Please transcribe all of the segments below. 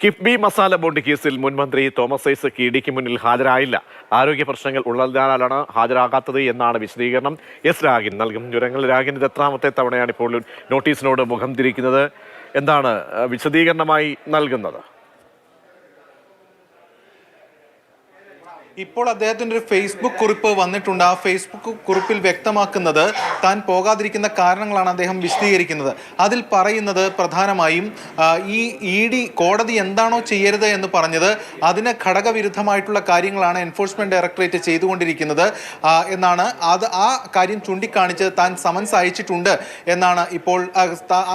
KIIFB masala bond കേസിൽ മുൻമന്ത്രി Thomas Isaac ഇഡിക്ക് മുന്നിൽ ഹാജരായില്ല. ആരോഗ്യ പ്രശ്നങ്ങൾ ഉള്ളതിനാലാണ് ഹാജരാകാത്തത് എന്നാണ് വിശദീകരണം. എസ് രാഗിൻ നൽകും വിവരങ്ങൾ. രാഗിൻ, ഇത് എത്രാമത്തെ തവണയാണ് ഇപ്പോൾ നോട്ടീസിനോട് മുഖം തിരിക്കുന്നത്? എന്താണ് വിശദീകരണമായി നൽകുന്നത്? ഇപ്പോൾ അദ്ദേഹത്തിൻ്റെ ഒരു ഫേസ്ബുക്ക് കുറിപ്പ് വന്നിട്ടുണ്ട്. ആ ഫേസ്ബുക്ക് കുറിപ്പിൽ വ്യക്തമാക്കുന്നത് താൻ പോകാതിരിക്കുന്ന കാരണങ്ങളാണ് അദ്ദേഹം വിശദീകരിക്കുന്നത്. അതിൽ പറയുന്നത് പ്രധാനമായും ഈ കോടതി എന്താണോ ചെയ്യരുത് എന്ന് പറഞ്ഞത് അതിന് ഘടകവിരുദ്ധമായിട്ടുള്ള കാര്യങ്ങളാണ് എൻഫോഴ്സ്മെന്റ് ഡയറക്ടറേറ്റ് ചെയ്തുകൊണ്ടിരിക്കുന്നത് എന്നാണ്. ആ കാര്യം ചൂണ്ടിക്കാണിച്ച് താൻ സമൻസ് അയച്ചിട്ടുണ്ട് എന്നാണ് ഇപ്പോൾ,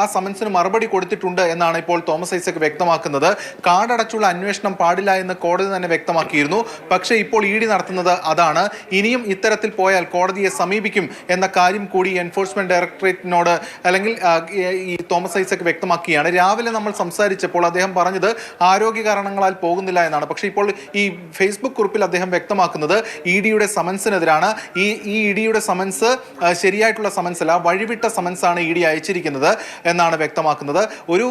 ആ സമൻസിന് മറുപടി കൊടുത്തിട്ടുണ്ട് എന്നാണ് ഇപ്പോൾ തോമസ് ഐസക് വ്യക്തമാക്കുന്നത്. കാടടച്ചുള്ള അന്വേഷണം പാടില്ല എന്ന് കോടതി തന്നെ വ്യക്തമാക്കിയിരുന്നു. പക്ഷേ ഇപ്പോൾ ഇഡി നടത്തുന്നത് അതാണ്. ഇനിയും ഇത്തരത്തിൽ പോയാൽ കോടതിയെ സമീപിക്കും എന്ന കാര്യം കൂടി എൻഫോഴ്സ്മെന്റ് ഡയറക്ടറേറ്റിനോട് അല്ലെങ്കിൽ ഈ തോമസ് ഐസക് വ്യക്തമാക്കിയാണ്. രാവിലെ നമ്മൾ സംസാരിച്ചപ്പോൾ അദ്ദേഹം പറഞ്ഞത് ആരോഗ്യ കാരണങ്ങളാൽ പോകുന്നില്ല എന്നാണ്. പക്ഷേ ഇപ്പോൾ ഈ ഫേസ്ബുക്ക് കുറിപ്പിൽ അദ്ദേഹം വ്യക്തമാക്കുന്നത് ഇഡിയുടെ സമൻസിനെതിരാണ്. ഈ ഇഡിയുടെ സമൻസ് ശരിയായിട്ടുള്ള സമൻസ് അല്ല, വഴിവിട്ട സമൻസാണ് ഇഡി അയച്ചിരിക്കുന്നത് എന്നാണ് വ്യക്തമാക്കുന്നത്. ഒരു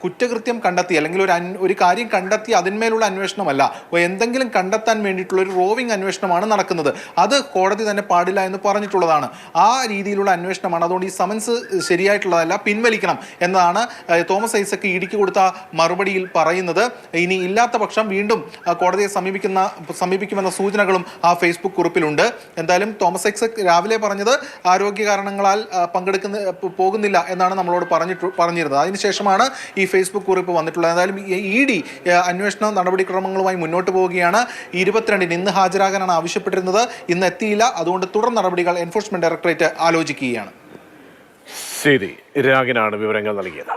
കുറ്റകൃത്യം കണ്ടെത്തി അല്ലെങ്കിൽ ഒരു കാര്യം കണ്ടെത്തി അതിന്മേലുള്ള അന്വേഷണമല്ല, എന്തെങ്കിലും കണ്ടെത്താൻ വേണ്ടിയിട്ടുള്ള ഒരു റോവിംഗ് അന്വേഷണമാണ് നടക്കുന്നത്. അത് കോടതി തന്നെ പാടില്ല എന്ന് പറഞ്ഞിട്ടുള്ളതാണ്. ആ രീതിയിലുള്ള അന്വേഷണമാണ്. അതുകൊണ്ട് ഈ സമൻസ് ശരിയായിട്ടുള്ളതല്ല, പിൻവലിക്കണം എന്നതാണ് തോമസ് ഐസക് ഇഡിക്ക് കൊടുത്ത മറുപടിയിൽ പറയുന്നത്. ഇനി ഇല്ലാത്ത പക്ഷം വീണ്ടും കോടതിയെ സമീപിക്കുമെന്ന സൂചനകളും ആ ഫേസ്ബുക്ക് കുറിപ്പിലുണ്ട്. എന്തായാലും തോമസ് ഐസക് രാവിലെ പറഞ്ഞത് ആരോഗ്യ കാരണങ്ങളാൽ പോകുന്നില്ല എന്നാണ് നമ്മളോട് പറഞ്ഞിരുന്നത്. അതിനുശേഷമാണ് ഈ ഫേസ്ബുക്ക് കുറിപ്പ് വന്നിട്ടുള്ളത്. എന്തായാലും ഇഡി അന്വേഷണ നടപടിക്രമങ്ങളുമായി മുന്നോട്ട് പോവുകയാണ്. 22-ന് ഇന്ന് ഹാജരാകാനാണ് ആവശ്യപ്പെട്ടിരുന്നത്. ഇന്ന് എത്തിയില്ല. അതുകൊണ്ട് തുടർ നടപടികൾ എൻഫോഴ്സ്മെന്റ് ഡയറക്ടറേറ്റ് ആലോചിക്കുകയാണ്. ശരി, രാഗിനാണ് വിവരങ്ങൾ നൽകിയത്.